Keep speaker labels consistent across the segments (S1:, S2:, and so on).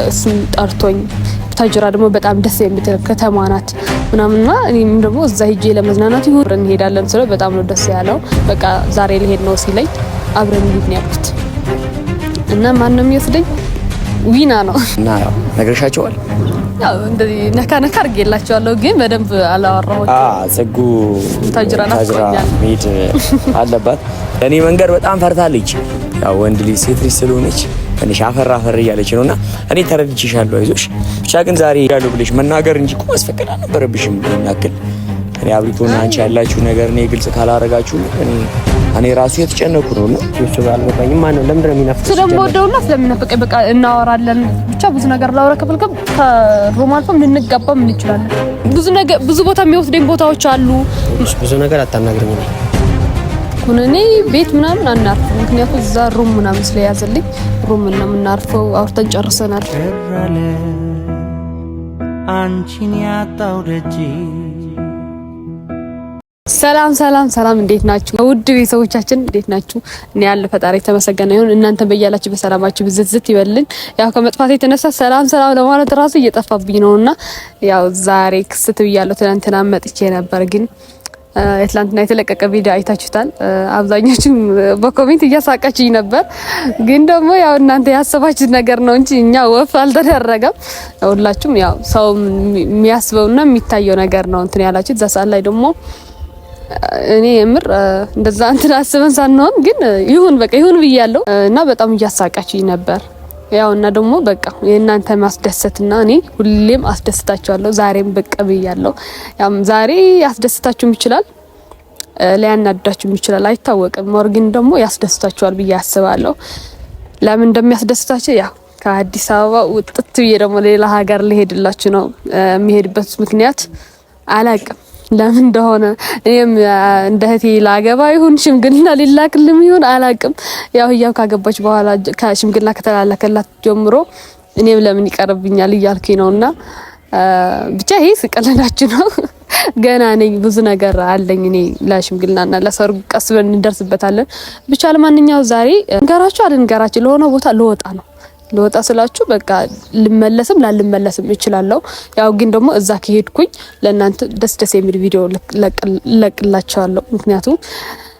S1: እሱን ጠርቶኝ ታጅራ ደግሞ በጣም ደስ የምትል ከተማ ናት ምናምንና እኔም ደግሞ እዛ ሄጄ ለመዝናናት ይሁን እንሄዳለን ስለ በጣም ነው ደስ ያለው። በቃ ዛሬ ልሄድ ነው ሲለኝ አብረን እንሂድ ነው ያልኩት እና ማን ነው የሚወስደኝ? ዊና ነው
S2: እና ነግረሻቸዋል?
S1: ያው እንደዚህ ነካ አድርጌላቸዋለሁ ግን በደንብ አላወራሁትም።
S2: ጽጉ
S1: ታጅራ
S2: መሄድ አለባት። እኔ መንገድ በጣም ፈርታለች። ያው ወንድ ልጅ ሴት ልጅ ስለሆነች ትንሽ አፈር እያለች ነውና እኔ ተረድቼሻለሁ፣ አይዞሽ። ብቻ ግን ዛሬ ያለው ብለሽ መናገር እንጂ እኮ ማስፈቀድ አልነበረብሽም። ያክል እኔ አብሪኮና አንቺ ያላችሁ ነገር እኔ ግልጽ ካላረጋችሁ እኔ ራሱ የተጨነኩ ነውና እሱ ባልገባኝም ማን ነው ለምን እንደሚናፍቅ
S1: ስለምወደውና ስለሚናፍቀኝ በቃ እናወራለን። ብቻ ብዙ ነገር ላወራ ከፈልከም ከሮማልፎም ልንጋባም እንችላለን። ብዙ ቦታ የሚወስደኝ ቦታዎች አሉ።
S2: ብዙ ነገር አታናግረኝ ነው
S1: እኔ ቤት ምናምን አናርፍም፣ ምክንያቱም እዛ ሩም ምናምን ስለያዘልኝ ሩም እና የምናርፈው አውርተን ጨርሰናል። አንቺን ያጣው ደጅ ሰላም እንዴት ናችሁ? ውድ ቤተሰቦቻችን እንዴት ናችሁ? እኔ ያለ ፈጣሪ ተመሰገነ ይሁን። እናንተ በያላችሁ በሰላማችሁ ብዝዝት ይበልልን። ያው ከመጥፋት የተነሳ ሰላም ለማለት ራሱ እየጠፋብኝ ነውና ያው ዛሬ ክስት ብያለሁ። ትናንትና መጥቼ ነበር ግን የትላንትና የተለቀቀ ቪዲዮ አይታችሁታል። አብዛኞቹ በኮሜንት እያሳቃችኝ ነበር ግን ደግሞ ያው እናንተ ያሰባችሁት ነገር ነው እንጂ እኛ ወፍ አልተደረገም። ሁላችሁም ያው ሰው የሚያስበውና የሚታየው ነገር ነው እንትን ያላችሁት። እዛ ሰዓት ላይ ደግሞ እኔ የምር እንደዛ እንትን አስበን ሳንሆን ግን ይሁን በቃ ይሁን ብያለሁ እና በጣም እያሳቃችኝ ነበር። ያው እና ደግሞ በቃ የእናንተ ማስደሰትና እኔ ሁሌም አስደስታችኋለሁ። ዛሬም በቃ ብያለሁ። ያም ዛሬ ያስደስታችሁም ይችላል ሊያናዳችሁም ይችላል አይታወቅም። ሞርግን ደግሞ ያስደስታችኋል ብዬ አስባለሁ። ለምን እንደሚያስደስታችሁ ያው ከአዲስ አበባ ውጥት ብዬ ደግሞ ሌላ ሀገር ልሄድላችሁ ነው። የሚሄድበት ምክንያት አላቅም ለምን እንደሆነ እኔም እንደ እህቴ ላገባ ይሁን ሽምግልና ሊላክልም ይሁን አላቅም። ያው ህያው ካገባች በኋላ ከሽምግልና ከተላላከላት ጀምሮ እኔም ለምን ይቀርብኛል እያልኩኝ ነውና ብቻ ይሄ ስቀለላችሁ ነው። ገና ነኝ ብዙ ነገር አለኝ እኔ ለሽምግልናና ለሰርጉ ቀስ ብለን እንደርስበታለን። ብቻ ለማንኛውም ዛሬ እንገራችሁ ለሆነ ቦታ ልወጣ ስላችሁ በቃ ልመለስም ላልመለስም እችላለሁ። ያው ግን ደግሞ እዛ ከሄድኩኝ ለእናንተ ደስ የሚል ቪዲዮ ለቅላችኋለሁ። ምክንያቱም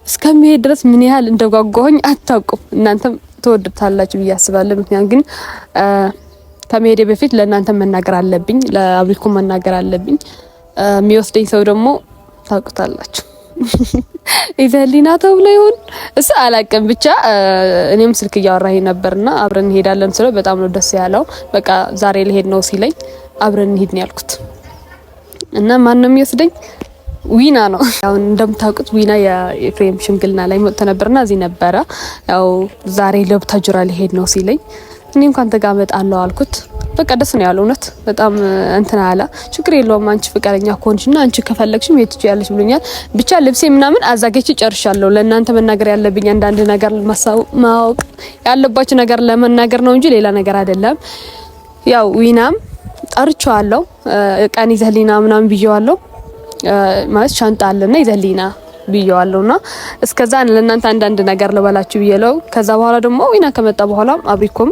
S1: እስከሚሄድ ድረስ ምን ያህል እንደጓጓሁኝ አታውቁም። እናንተም ተወድታላችሁ ብዬ አስባለሁ። ምክንያቱም ግን ከመሄዴ በፊት ለእናንተ መናገር አለብኝ፣ ለአብሪኮ መናገር አለብኝ። የሚወስደኝ ሰው ደግሞ ታውቁታላችሁ። ኢዘሊና ተብሎ ይሁን እሱ አላቀም። ብቻ እኔም ስልክ እያወራኝ ነበርና አብረን እንሄዳለን ስለ በጣም ነው ደስ ያለው። በቃ ዛሬ ልሄድ ነው ሲለኝ አብረን እንሂድ ነው ያልኩት እና ማን ነው የሚወስደኝ? ዊና ነው። ያው እንደምታውቁት ዊና የኤፍሬም ሽምግልና ላይ መጥቶ ነበርና እዚህ ነበረ። ያው ዛሬ ለቡታጅራ ልሄድ ነው ሲለኝ እኔ እንኳን ተጋመጣለሁ አልኩት። በቃ ደስ ነው ያለው። እውነት በጣም እንትና አለ። ችግር የለውም አንቺ ፍቃደኛ ከሆንሽና አንቺ ከፈለግሽም የት ትያለሽ ብሎኛል። ብቻ ልብሴ ምናምን አዛጌች ጨርሻለሁ። ለእናንተ መናገር ያለብኝ አንዳንድ ነገር ማወቅ ያለባችሁ ነገር ለመናገር ነው እንጂ ሌላ ነገር አይደለም። ያው ዊናም ጠርቻለሁ። ቀን ይዘህሊና ምናምን ብየዋለሁ። ማለት ሻንጣ አለና ይዘህሊና ብየዋለሁና እስከዛ ለእናንተ አንዳንድ ነገር ልበላችሁ ብየለው። ከዛ በኋላ ደግሞ ዊና ከመጣ በኋላ አብሪኮም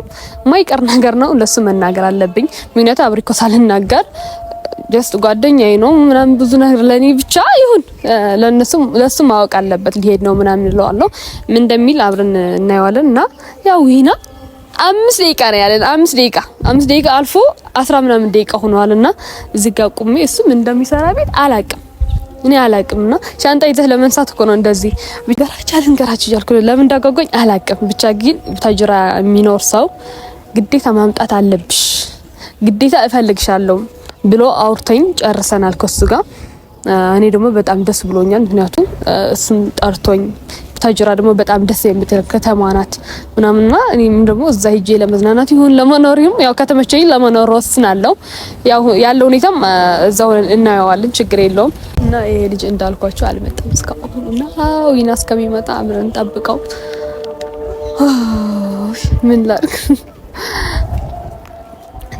S1: ማይቀር ነገር ነው ለሱ መናገር አለብኝ። ምክንያቱም አብሪኮ ሳልናገር ጀስት ጓደኛዬ ነው ምናምን ብዙ ነገር ለኔ ብቻ ይሁን ለሱ ማወቅ አለበት። ሊሄድ ነው ምናምን እለዋለሁ። ምን እንደሚል አብረን እናየዋለን። እና ያው ዊና 5 ደቂቃ ነው ያለን። 5 ደቂቃ አልፎ 10 ምናምን ደቂቃ ሆኗልና እዚህ ጋር ቁሜ እሱ ምን እንደሚሰራ ቤት አላቅም እኔ አላቅምና ሻንጣ ይዘህ ለመንሳት እኮ ነው እንደዚህ ቢገራቻ እያልኩ ለምን እንዳጓጓኝ አላቅም። ብቻ ግን ቡታጅራ የሚኖር ሰው ግዴታ ማምጣት አለብሽ፣ ግዴታ እፈልግሻለሁ ብሎ አውርተኝ ጨርሰናል ከሱ ጋር። እኔ ደግሞ በጣም ደስ ብሎኛል። ምክንያቱም እሱን ጠርቶኝ ቡታጅራ ደግሞ በጣም ደስ የምትል ከተማ ናት ምናምንና እኔም ደግሞ እዛ ሄጄ ለመዝናናት ይሁን ለመኖርም ያው ከተመቸኝ ለመኖር ወስናለሁ። ያው ያለው ሁኔታም እዛው እናየዋለን፣ ችግር የለውም። እና ይሄ ልጅ እንዳልኳችሁ አልመጣም እስካሁን እና ዊና እስከሚመጣ አብረን እንጠብቀው። ምን ላድርግ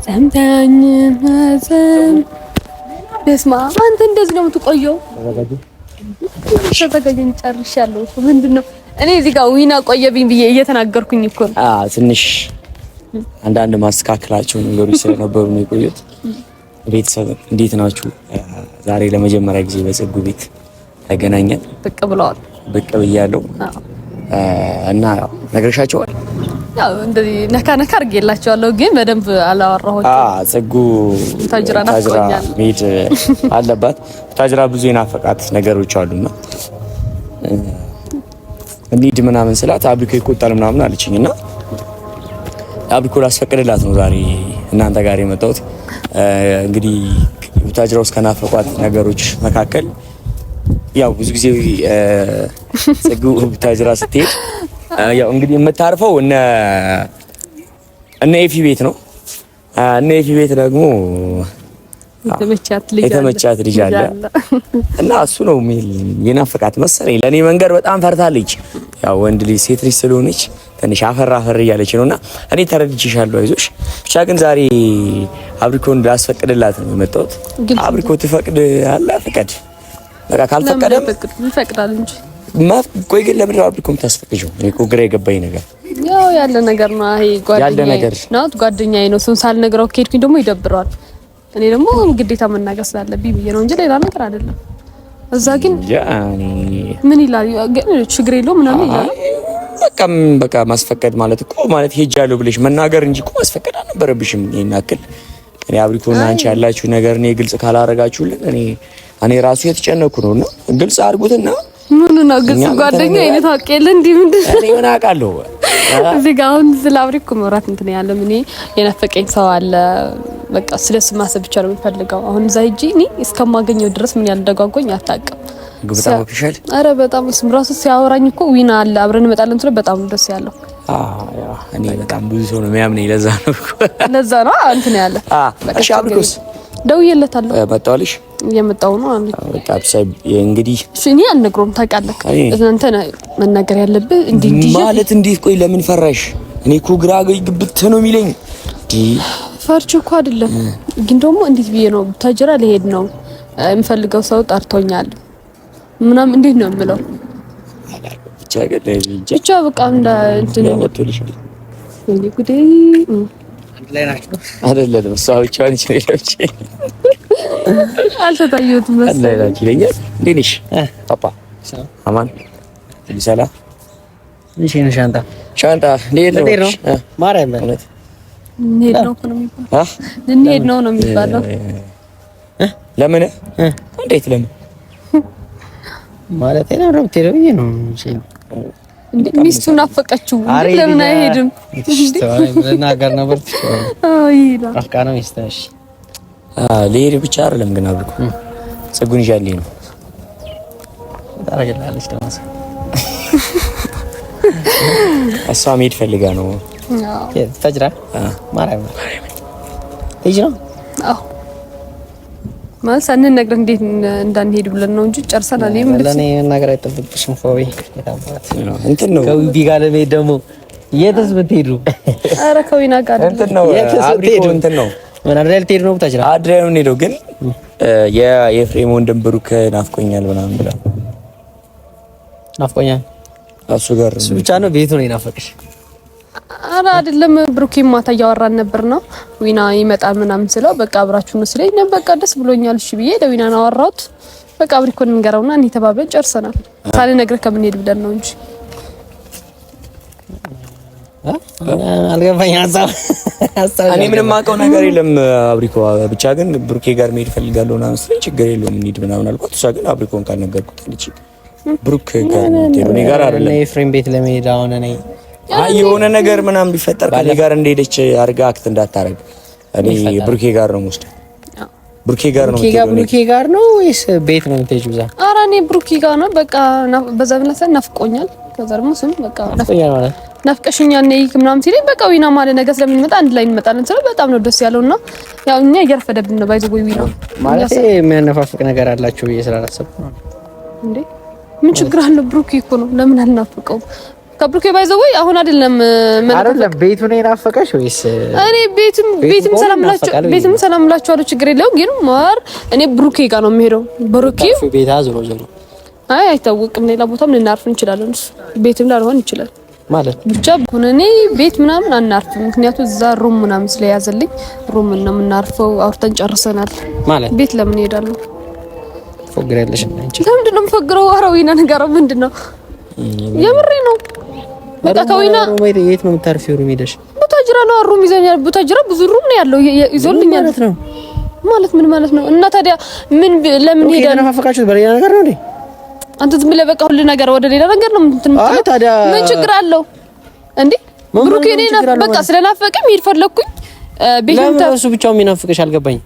S1: ሰምተኝ ማዘም በስማ አንተ እንደዚህ ነው የምትቆየው? ተዘጋጀን ጨርሻለሁ። ምንድነው እኔ እዚህ ጋር ዊና ቆየብኝ ብዬ እየተናገርኩኝ እኮ ነው። ትንሽ
S2: አንዳንድ ማስተካከላቸው ነገሮች ስለነበሩ ነው የቆየሁት። ቤተሰብ እንዴት ናችሁ? ዛሬ ለመጀመሪያ ጊዜ በጽጉ ቤት ተገናኘን። ብቅ ብያለሁ እና ያው ነግሬሻቸዋል።
S1: ያው እንደዚህ ነካ አድርጌላቸዋለሁ፣ ግን በደንብ አላወራሁትም።
S2: ጽጉ ታጅራ መሄድ አለባት። ታጅራ ብዙ የናፈቃት ነገሮች አሉና እንሂድ ምናምን ስላት አብሪኮ ይቆጣል ምናምን አለችኝና አብሪኮ ላስፈቅድላት ነው ዛሬ እናንተ ጋር የመጣሁት። እንግዲህ ታጅራ ውስጥ ከናፈቋት ነገሮች መካከል ያው ብዙ ጊዜ ጽጉ ታጅራ ስትሄድ ያው እንግዲህ የምታርፈው እነ ኤፊ ቤት ነው። እነ ኤፊ ቤት ደግሞ የተመቻት ልጅ አለ እና እሱ ነው የናፈቃት መሰለኝ። ለኔ መንገር በጣም ፈርታለች። ያው ወንድ ልጅ ሴት ልጅ ስለሆነች ትንሽ አፈር እያለች ነውና እኔ ተረድቼሻለሁ፣ አይዞሽ። ብቻ ግን ዛሬ አብሪኮን ላስፈቅድላት ነው የመጣሁት። አብሪኮ ትፈቅድ አለ ፍቀድ። በቃ ካልፈቀደም
S1: ይፈቅዳል እንጂ
S2: ቆይ ግን ለምን አብሪኮ የምታስፈቅጂው? እኔ እኮ ግራ የገባኝ ነገር
S1: ያው ያለ ነገር ነው። ይሄ ጓደኛዬ ነው። እሱን ሳልነግረው ከሄድኩኝ ደግሞ ይደብረዋል። እኔ ደግሞ ግዴታ መናገር ስላለብኝ ብዬ ነው እንጂ ሌላ ነገር አይደለም። እዛ ግን ምን ይላል ግን ችግር የለውም ምናምን ይላል። በቃ ማስፈቀድ ማለት እኮ ማለት ሄጃለሁ ብለሽ መናገር እንጂ እኮ ማስፈቀድ አልነበረብሽም። ይሄን ያክል እኔ አብሪኮና አንቺ ያላችሁ ነገር እኔ ግልጽ ካላረጋችሁልን እኔ ራሱ የተጨነኩ ነውና ግልጽ አድርጉትና ምን ነው ግልጽ ጓደኛ አይነት አውቄለ እንዴ ምንድን
S2: እኔ ምን አውቃለሁ።
S1: እዚህ ጋር አሁን ስለ አብሪኮ መውራት እንትን ያለ ምን የናፈቀኝ ሰው አለ። በቃ ስለሱ ማሰብ ብቻ ነው የምፈልገው። አሁን እዛ ሂጂ እኔ እስከማገኘው ድረስ ምን ያልደጋጎኝ አታውቅም።
S2: በጣም ኦፊሻል
S1: አረ በጣም እሱም ራሱ ሲያወራኝ እኮ ዊና አለ አብረን እንመጣለን እንትን በጣም ደስ ያለው።
S2: እኔ በጣም ብዙ ሰው ነው የሚያምነኝ። ለዛ ነው እንትን ያለ። እሺ አብሪኮስ
S1: ደውዬለታለሁ።
S2: መጣልሽ?
S1: እየመጣሁ ነው አንዴ።
S2: በቃ እንግዲህ
S1: እኔ አልነግረውም ታውቃለህ። እናንተ መናገር ያለብህ እንዲህ
S2: ማለት እንዴት? ቆይ ለምን ፈራሽ? እኔ እኮ ግራ ግብት ነው የሚለኝ።
S1: ፈርቼ እኮ አይደለም፣ ግን ደግሞ እንዴት ብዬ ነው ታጅራ ልሄድ ነው የምፈልገው ሰው ጠርቶኛል ምናምን እንዴት ነው የምለው? ብቻ በቃ እንትን ነው እንዴ ጉዴ
S2: ላይ ናችሁ አይደለም? እሷ ብቻዋን ይችላልች
S1: አልተታየሁትም መሰለኝ።
S2: ላይ ናችሁ ይለኛል። እንዴት ነሽ ፓፓ? አማን ሊሰላ
S3: እሺ ነው። ሻንጣ
S2: ልሄድ ነው
S3: ማርያም ማለት
S1: ልንሄድ ነው ነው የሚባለው።
S2: ለምን እንዴት ለምን
S3: ማለት ነው የምትሄደው ብዬ ነው
S1: እንዴ? ሚስቱን አፈቀችው ለምን አይሄድም?
S3: ለናገር ነበር
S1: አይላ
S3: አፍቃ ነው ሚስታሽ
S2: ልሄድ ብቻ አይደለም ግን አብሪኮ ጽጉን ይዣልኝ ነው
S3: ታረጋለች ተማስ
S2: እሷ መሄድ ፈልጋ ነው።
S3: ታጅራ ማርያም ታጅራ
S1: ማለት ሳንነግር እንዴት እንዳንሄድ ብለን ነው እንጂ ጨርሰናል።
S3: ለኔ ነገር አይጠብቅሽም። ፎይ የታባት
S2: እንትን ነው
S3: ከዊቢ ጋር ለመሄድ ደግሞ የትስ ብትሄዱ?
S1: ኧረ ከዊና ጋር
S2: እንትን ነው አብሪኮ እንትን ነው
S3: ምን አይደል ትሄዱ ነው ታጅራ
S2: አድረን እንሄደው ግን የኤፍሬም ወንድም ብሩክ ናፍቆኛል ምናምን ብላ
S3: ናፍቆኛል
S2: እሱ ጋር
S3: እሱ ብቻ ነው ቤቱ ነው የናፈቀሽ?
S1: ኧረ አይደለም ብሩክ ማታ እያወራን ነበር ነው ዊና ይመጣል ምናምን ስለው በቃ አብራችሁ ነው ስለኝ በቃ ደስ ብሎኛል እሺ ብዬ ለዊና ነው አወራሁት። በቃ አብሪኮን እንገራውና እኔ ተባበን ጨርሰናል። ሳልነግርህ ከምንሄድ ብለን ነው እንጂ
S3: አልገባኝ ሀሳብ
S2: እኔ ምንም አውቀው ነገር የለም። አብሪኮ ብቻ ግን ብሩኬ ጋር መሄድ ፈልጋለሁ እና መስለኝ ችግር የለውም እንሂድ ምናምን አልኳት። እሷ ግን አብሪኮን ካልነገርኩት አለች ብሩክ ጋር እኔ ጋር አይደለም
S3: ኤፍሬም ቤት ለመሄድ አሁን እኔ
S2: የሆነ ነገር ምናምን ቢፈጠር ከኔ ጋር እንደሄደች አርጋ አክት እንዳታረግ እኔ ብሩኬ ጋር ነው የምወስደው። ብሩኬ ጋር ነው
S3: ብሩኬ ጋር ነው ወይስ ቤት ነው የምትሄጂው? እዛ
S1: ኧረ እኔ ብሩኬ ጋር ነው በቃ በዛ ብለህ ናፍቆኛል። ከዛ ደግሞ ስም በቃ
S3: ናፍቆኛል ማለት
S1: ናፍቀሽኛል ነይ ምናምን ሲለኝ በቃ ዊና ማለት ነገር ስለምንመጣ አንድ ላይ እንመጣለን ስለ በጣም ነው ደስ ያለውና ያው እኛ እየረፈደብን ነው ባይዘው ዊና
S3: ማለት የሚያነፋፍቅ ነገር አላችሁ ብዬ ስላላሰብኩ ነው
S1: እንዴ። ምን ችግር አለው? ብሩኬ እኮ ነው ለምን አልናፍቀው? ከብሩኬ ባይዘው ወይ አሁን አይደለም
S3: አይደለም ቤቱ ነው የናፈቀሽ ወይስ?
S1: እኔ ቤትም ሰላም ላችኋለሁ ችግር የለውም። ግን ማር እኔ ብሩኬ ጋር ነው የምሄደው። ብሩኬ
S3: ቤታ ዞሮ
S1: አይታወቅም ሌላ ቦታም ልናርፍ እንችላለን። ቤትም ላልሆን ይችላል።
S3: ማለት
S1: ብቻ እኔ ቤት ምናምን አናርፍም። ምክንያቱም እዛ ሩም ምናምን ስለያዘልኝ ሩም ነው የምናርፈው። አውርተን ጨርሰናል። ማለት ቤት ለምን ሄዳለሁ?
S3: ፎግረልሽ እንጂ
S1: ለምንድን ነው የምፈግረው? አራዊና ነገር ምንድነው? የምሬ ነው። በቃ ከዊና
S3: የት ነው የምታርፊው? ሩም ሄደሽ
S1: ቡታጅራ ነው ሩም ይዘኛል። ቡታጅራ ብዙ ሩም ነው ያለው ይዞልኛል ማለት ምን ማለት ነው? እና ታዲያ ምን ለምን ሄዳለሁ?
S3: ተናፋፈቃችሁት በሌላ ነገር ነው እንዴ?
S1: አንተ ዝም ብለህ በቃ ሁሉ ነገር ወደ ሌላ ነገር ነው እንትን የምትለው። ታዲያ ምን ችግር አለው እንዴ? ብሩክ እኔና በቃ ስለናፈቀኝ ሄድ ፈለኩኝ። ቤተም
S3: እሱ ብቻው የሚናፍቅሽ አልገባኝ።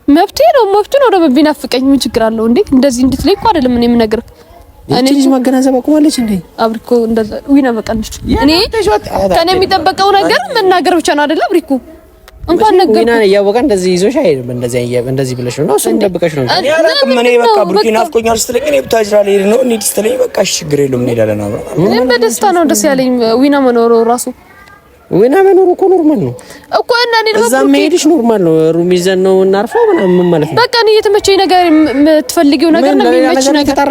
S1: መብቴ ነው ደግሞ ቢናፍቀኝ ምን ችግር አለው እንዴ? እንደዚህ እንድትለይ እኮ አይደለም እኔ የምነግርህ።
S3: እኔ ልጅ ማገናዘብ አቁማለች እንዴ?
S1: አብሪኮ እንደዛ ዊና በቃ እኔ ከኔ የሚጠበቀው ነገር መናገር ብቻ ነው አይደል? አብሪኮ እንኳን ነገር
S3: ዊና እያወቀ እንደዚህ ይዞሽ አይደለም እንደዚህ ብለሽ ነው እሱ እንደበቀሽ ነው።
S2: እኔ አላውቅም። እኔ በቃ ቡርኪና ናፍቆኛል ስትለኝ እኔ ቡታጅራ ልሄድ ነው እንዴ ስትለኝ በቃ ችግር የለውም እንሄዳለን አብረን።
S1: እኔ በደስታ ነው ደስ ያለኝ ዊና መኖሩ ራሱ
S3: ዊና መኖሩ እኮ ኖርማል ነው እኮ እና እኔ ደግሞ እዛ መሄድሽ ኖርማል ነው። ሩም ይዘን ነው እናርፈው ምናምን ምን ማለት ነው? በቃ እኔ የተመቸኝ ነገር የምትፈልጊው ነገር ነው የሚመች ነገር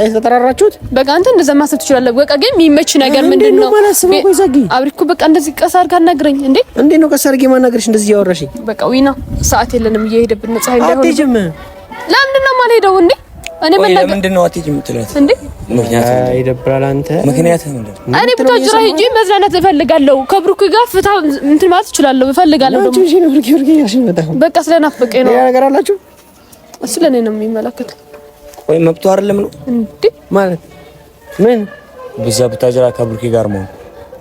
S3: የተጠራራችሁት በቃ አንተ እንደዛ ማሰብ ትችላለህ። በቃ ግን የሚመች ነገር ምንድነው? አብሪኩ በቃ እንደዚህ ቀሳር ካናግረኝ እንዴ ነው ቀሳር ጌ ማናገርሽ እንደዚህ ያወራሽኝ? በቃ ዊና ሰዓት የለንም እየሄደብን ፀሐይ እንዳይሆን አትሄጂም። ለምንድን ነው የማልሄደው እንዴ? እኔ
S2: ለምንድን ነው አትሄጂም የምትላት
S1: እንዴ?
S2: ምክንያት
S3: ይደብራል። አንተ
S2: ምክንያት ምንድን ነው?
S1: እኔ ቡታጅራ ሄጄ መዝናናት እፈልጋለሁ። ከብሩክ ጋር ፍታ እንትን ማለት እችላለሁ እፈልጋለሁ። ደግሞ በቃ ስለናፈቀኝ ነው።
S3: ነገር አላችሁ
S1: እሱ ለኔ ነው የሚመለከተው።
S2: ቆይ መብቱ አይደለም ነው
S1: እንዴ?
S3: ማለት ምን
S2: በዛ ቡታጅራ ከብሩክ ጋር መሆን?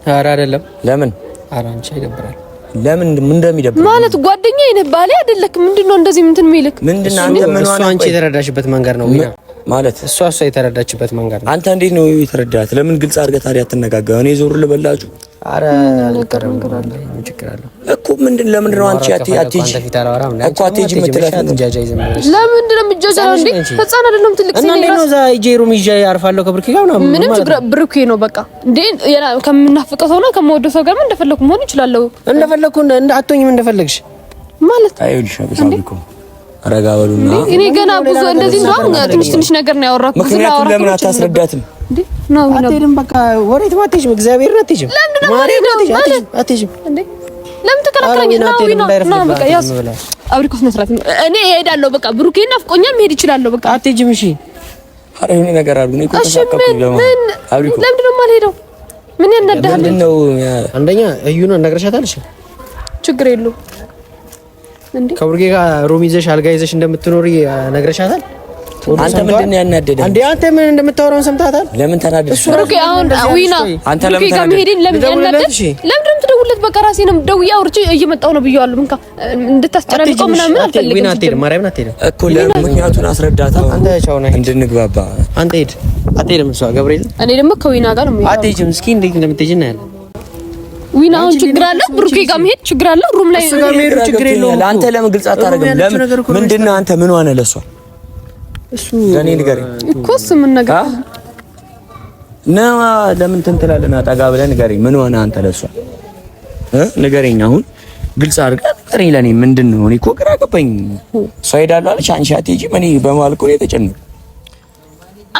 S3: ኧረ አይደለም።
S2: ለምን?
S3: ኧረ አንቺ ይደብራል።
S2: ለምን ምን እንደሚደብር
S1: ማለት ጓደኛዬ ነህ ባሌ አይደለክ? ምንድነው እንደዚህ እንትን የሚልክ?
S2: ምንድነው አንተ ምን ሆነ?
S3: አንቺ የተረዳሽበት መንገድ ነው ዊና ማለት እሷ የተረዳችበት መንገድ ነው።
S2: አንተ እንዴት ነው የተረዳት? ለምን ግልጽ አድርገህ ታዲያ አትነጋገሩ? እኔ ዞር ልበላችሁ።
S3: አረ ልቀረምግራለሁ ምን ችግር አለው
S2: እኮ ምንድን ለምን ነው አንቺ አትሄጂ እኮ አትሄጂ የምትላት?
S1: ለምን የምትጃጃለው እንዴ? ህፃን አይደለም ትልቅ ሲል
S3: እና ነው ዛ ጄሩም ይዤ ያርፋለሁ ከብሩክ ጋር ነው
S1: ምንም ችግር ብሩክ ነው በቃ እንዴ ከምናፍቀው ሰው ነው ከምወደው ሰው ጋር ምን እንደፈለኩ መሆን ይችላል። እንደፈለኩ
S3: አትሆኝም እንደፈለግሽ
S1: ማለት
S2: አይልሽ አብሳብኩ አረጋ በሉና
S1: እኔ ገና ብዙ እንደዚህ እንደው ትንሽ ነገር ነው ያወራኩት።
S2: ምክንያቱም ለምን አታስረዳትም
S1: እንዴ? ነው
S3: አትሄድም በቃ ወሬት ማትሄጂም እግዚአብሔር አትሄጂም ማርያም አትሄጂም እንዴ? ለምን ተከራከረኝ? ነው በቃ ያስ አብሪኮስ መስራት እኔ እሄዳለሁ በቃ ብሩኬ ናፍቆኛል መሄድ ይችላልው በቃ አትሄጂም። እሺ
S2: አረ እኔ ነገር አሉ እኔ ኮተሳቀኩ ለማ አብሪኮ
S1: ለምን ነው የማልሄደው? ምን ያናዳል?
S2: ምንድነው
S3: አንደኛ እዩና ነግረሻታልሽ ችግር የለው እንዴ? ከብሩኬ ጋር ሩም ይዘሽ አልጋ ይዘሽ እንደምትኖሪ ነግረሻታል?
S2: አንተ ምንድነው ያናደደ
S3: እንዴ? አንተ ምን እንደምታወራው ሰምታታል?
S2: ለምን ተናደድሽ?
S1: ብሩኬ አሁን ዊና
S2: አንተ ለምን ተናደድሽ?
S1: ለምን ያናደድሽ? ለምን ትደውልለት? በቃ ራሴ ነው ደውዬ አውርቼ እየመጣሁ ነው ብየዋለሁ። እንካ እንድታስጨናንቀው ምናምን አልፈልግም።
S3: ዊና አትሄድም፣ ማርያምን አትሄድም
S2: እኮ ለምክንያቱን አስረዳታ። አንተ ቻው ነህ እንድንግባባ።
S3: አንተ ሂድ። አትሄድም እሷ ገብርኤል።
S1: እኔ ደግሞ ከዊና ጋር ነው የምሄደው።
S3: አትሄጂም። እስኪ እንዴት እንደምትሄጂ እናያለን።
S1: ዊና አሁን ችግር አለ? ብሩኬ ጋር መሄድ ችግር አለ? ሩም ላይ
S3: ችግር የለውም።
S2: አንተ ለምን ግልጽ አታደርግም? ለምን ምንድነው አንተ ምን ሆነ ለሷ? እሱ ለኔ ንገረኝ
S1: እኮ ምን ነገር
S2: ነው? ለምን ትንትላለና ጠጋ ብለህ ንገረኝ። ምን ሆነ አንተ ለሷ ንገረኝ። አሁን ግልጽ አድርገህ ንገረኝ። ለኔ ምንድነው? እኔ እኮ ግራ ገባኝ። እሷ ሄዳለሁ አለች፣ አንቺ አትሄጂም። እኔ በማልኩ ነው የተጨነቀው።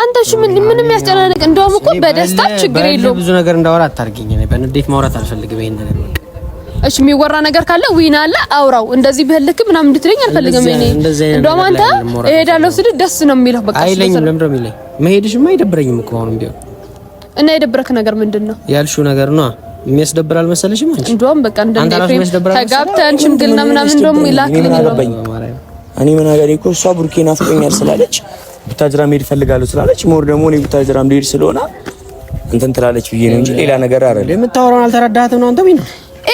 S2: አንተ እሺ ምንም ያስጨናነቅ እንደውም እኮ በደስታ ችግር የለውም።
S3: ብዙ ነገር እንዳወራ አታርጊኝ። እኔ በንዴት ማውራት አልፈልግም። ይሄን ነገር በቃ
S1: እሺ የሚወራ ነገር ካለ ዊና አለ አውራው። እንደዚህ በህልክ ምናምን እንድትለኝ አልፈልግም። እኔ እንደውም አንተ እሄዳለሁ ስል ደስ ነው የሚለው። በቃ
S3: አይለኝም። ለምን ነው የሚለኝ? መሄድሽማ አይደብረኝም እኮ አሁንም ቢሆን።
S1: እና የደብረክ ነገር ምንድነው?
S3: ያልሽው ነገር ነው የሚያስደብር አልመሰለሽም አንቺ?
S1: እንደውም በቃ እንደ ፍሬም ተጋብተን ሽምግልና ምናምን እንደውም ይላክልኝ ነው።
S2: እኔ ምን አገሬ እኮ እሷ ብሩኬን አፍቆኛል ስላለች ቡታጅራ መሄድ ፈልጋለሁ ስላለች ሞር ደግሞ እኔ ቡታጅራ መሄድ ስለሆነ እንትን ትላለች ብዬ ነው እንጂ ሌላ ነገር አይደለም።
S3: የምታወራውን አልተረዳህትም ነው አንተ ቢና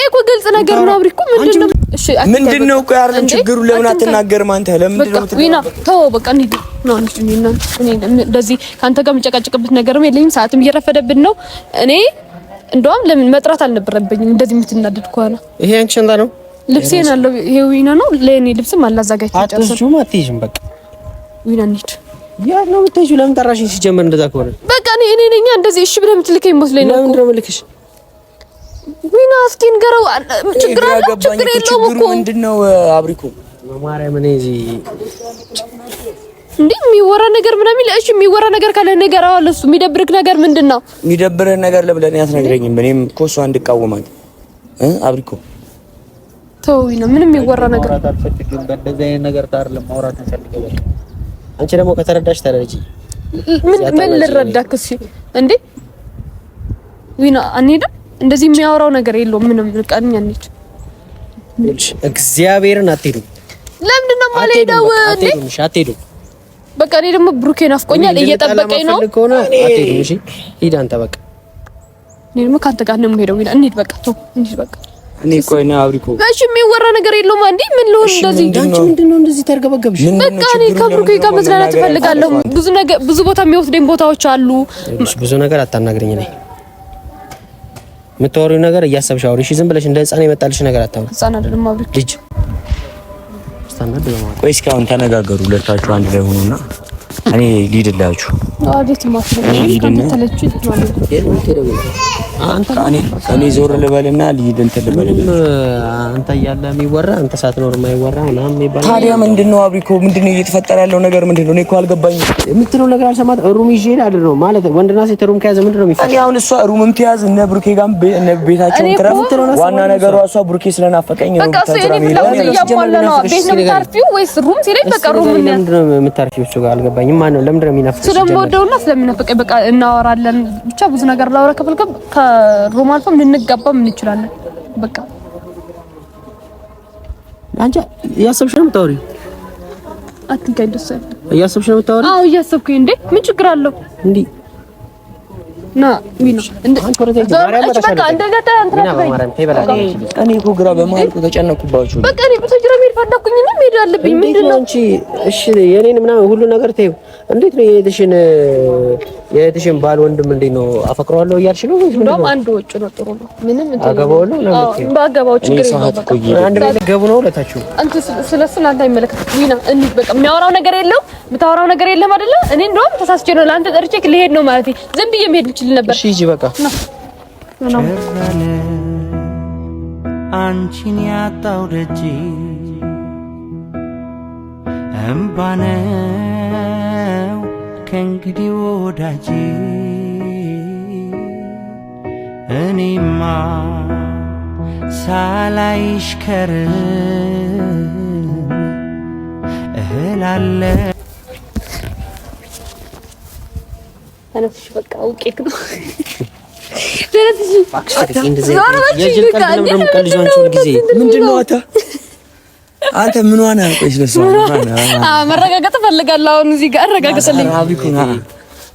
S1: እኮ ግልጽ ነገር ነው። አብሪኮ ምንድነው? እሺ
S2: ምንድነው? ቆይ አይደለም ችግሩ። ለምን አትናገርም አንተ? ለምን ነው
S1: ዊና ተው በቃ እንሂድ ነው አንቺ እኔ እንደዚህ ካንተ ጋር የምጨቃጨቅበት ነገርም የለኝም። ሰዓትም እየረፈደብን ነው። እኔ እንደውም ለምን መጥራት አልነበረብኝም። እንደዚህ የምትናደድ ከሆነ
S3: ይሄ አንቺ እንዳ ነው
S1: ልብሴን አለው ይሄ ዊና ነው። ለኔ ልብስም አላዛጋጅ ተጨርሰን
S3: አትሹም አትይዥም። በቃ
S1: ዊና እንሂድ።
S3: ያ ነው የምትይዥው። ለምን ጠራሽኝ? ሲጀመር እንደዛ ከሆነ
S1: በቃ እኔ ነኝ እንደዚህ እሺ ብለህ የምትልከኝ መስሎኝ ነው።
S3: ለምን ነው የምልክሽ?
S1: ዊና እስኪ ንገረው። ችግር አለ? ችግር የለውም እኮ
S2: ምንድነው? አብሪኮ
S3: ማርያም እኔ እዚህ
S1: እንዴ የሚወራ ነገር ምናምን እሺ የሚወራ ነገር ካለ ነገር አለ እሱ የሚደብርክ ነገር ምንድነው
S2: የሚደብርህ ነገር ለብለን ያስነግረኝም እኔም እኮ እሷ እንድቃወማት አብሪኮ
S1: ተውይ ነው ምንም የሚወራ ነገር
S3: አልፈልግም በእንደዚህ አይነት ነገር ታር ለማውራት እንፈልገው አንቺ ደግሞ ከተረዳሽ ተረጂ
S1: ምን ልረዳክ እሺ እንዴ ዊና አንሄድም እንደዚህ የሚያወራው ነገር የለውም ምንም ልቀኛ ነች
S3: እግዚአብሔርን አትሄዱ
S1: ለምንድን ነው የማልሄደው እንዴ
S3: አትሄዱ
S1: በቃ እኔ ደግሞ ብሩኬን አፍቆኛል እየጠበቀኝ ነው
S3: አትሄዱ እሺ ሂድ አንተ በቃ
S1: እኔ ደግሞ ካንተ ጋር ነው የምሄደው ዊና እንሂድ በቃ ተው እንሂድ በቃ
S2: እኔ ቆይ ነው አብሪኮ
S1: እሺ የሚወራ ነገር የለውም አንዴ ምን ልሆን እንደዚህ
S3: አንቺ ምንድነው እንደዚህ ተርገበገብሽ
S1: በቃ እኔ ከብሩኬ ጋር መዝናናት እፈልጋለሁ ብዙ ቦታ የሚወስደኝ ቦታዎች አሉ
S3: ብዙ ነገር አታናግረኝ ነኝ የምታወሪው ነገር እያሰብሽ አውሪ እሺ ዝም ብለሽ እንደ ህፃን የመጣልሽ ነገር አታውሪ
S1: ህፃን አይደለም አብሪኮ
S3: ልጅ ስታናድ ነው
S2: ቆይ እስካሁን ተነጋገሩ ሁለታችሁ አንድ ላይ ሆኑና እኔ ሊድላችሁ
S1: አዴት ማስረጃ ከተለች
S2: እኔ ዞር ልበልና ሊድ እንትን ልበልና
S3: አንተ ያለ የሚወራ አንተ ሳትኖር የማይወራ ምናምን የሚባል
S2: ታዲያ ምንድነው አብሪኮ ምንድነው እየተፈጠረ ያለው ነገር ምንድነው እኔ እኮ አልገባኝም
S3: የምትለው ነገር አልሰማት ሩም ይዤ አይደል ነው ማለት ወንድና ሴት ሩም ከያዘ ምንድነው የሚፈጠረው
S2: እኔ አሁን እሷ ሩምም ትያዝ እነ ብሩኬ ጋር እነ ቤታቸውን ትረፍ ዋና ነገሯ እሷ ብሩኬ ስለናፈቀኝ ነው
S3: ለምንድነው የምታርፊው እሱ ጋር አልገባኝም ማን ነው ለምንድነው የሚናፍቀው
S1: ስለምወደውና ስለምናፈቀኝ በቃ እናወራለን ብቻ ብዙ ነገር ላወራ ከፈልከም ከሩም አልፈም ልንጋባም እንችላለን በቃ
S3: አንቺ እያሰብሽ ነው የምታወሪው
S1: አትንካኝ ደስ አይደል
S3: እያሰብሽ ነው የምታወሪው
S1: አዎ እያሰብኩኝ እንዴ ምን ችግር አለው
S3: እንዴ
S1: ና ዊኖ
S2: እኔ እኮ ግራ በመሀል እኮ ተጨነኩባችሁ
S1: በቃ እኔ በተጅራ መሄድ ፈለኩኝ እና መሄድ አለብኝ ምንድነው
S3: አንቺ እሺ የኔን ምናምን ሁሉ ነገር ተይው እንዴት ነው የእህትሽን ባል ወንድም እንዴት ነው አፈቅረዋለሁ እያልሽ ነው ወይስ
S1: እንደውም አንድ ወጭ ነው ጥሩ ነው ምንም እንትን
S3: አገባዋለሁ ነው ማለት
S1: ባገባው ችግር የለውም
S3: አንድ ቤት ገቡ ነው ሁለታችሁ
S1: አንተ ስለሱ ላንተ አይመለከትም ዊና እንዴ በቃ የሚያወራው ነገር የለው የምታወራው ነገር የለም አይደለ እኔ እንደውም ተሳስቼ ነው ለአንተ ጠርቼ ልሄድ ነው ማለት ዝም ብዬ መሄድ ልችል ነበር
S3: እሺ ሂጂ በቃ
S4: አንቺን ያጣው ደጅ እምባነው ከእንግዲህ ወዳጅ እኔማ ሳላይሽ ከርም እህላለ
S1: ተነፍሽ በቃ ውቄት ነው
S2: ምንድነው አንተ ምን ዋና ቆይሽ ለሷ
S1: መረጋጋት እፈልጋለሁ አሁን እዚህ ጋር አረጋግጥልኝ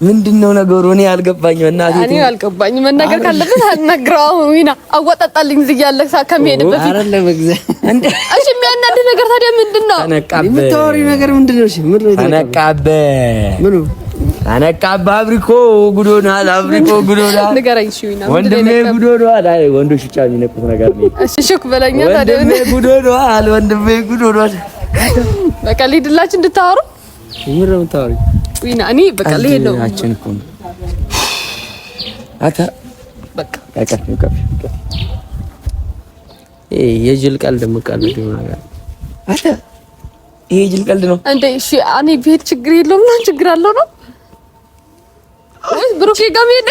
S2: ምንድነው ነገሩ እኔ አልገባኝም እናቴ
S1: እኔ አልገባኝም መናገር ካለበት አናግረው ዊና አወጣጣልኝ እዚህ ያለ ከመሄድ በፊት
S3: አይደለም እንዴ
S1: እሺ የሚያናድድ ነገር ታዲያ ምንድነው
S3: የምታወሪው ነገር ምንድነው እሺ ምን ነው
S2: ተነቃበ አብሪኮ ጉዶናል አብሪኮ ጉዶናል
S1: ንገረኝ እሺ ዊና
S2: ወንድሜ ጉዶናል አይ ወንዶች ብቻ የሚነቁት ነገር ነው
S1: እሺ ሹክ በለኛ ታዲያ
S2: ወንድሜ ጉዶናል
S1: በቃ ሊድላችሁ እንድታወሩ
S3: ምን ነው የምታወሪው
S1: ዊና እኔ በቃ ልሄድ ነው
S2: አችን እኮ አታ
S1: በቃ
S3: የጅል ቀልድ መቀልድ ነው ነገር
S2: አታ ይሄ ጅል ቀልድ ነው
S1: እንዴ እሺ እኔ ብሄድ ችግር የለውም ነው ችግር አለው ነው ወይ ብሩኬ ጋር መሄድ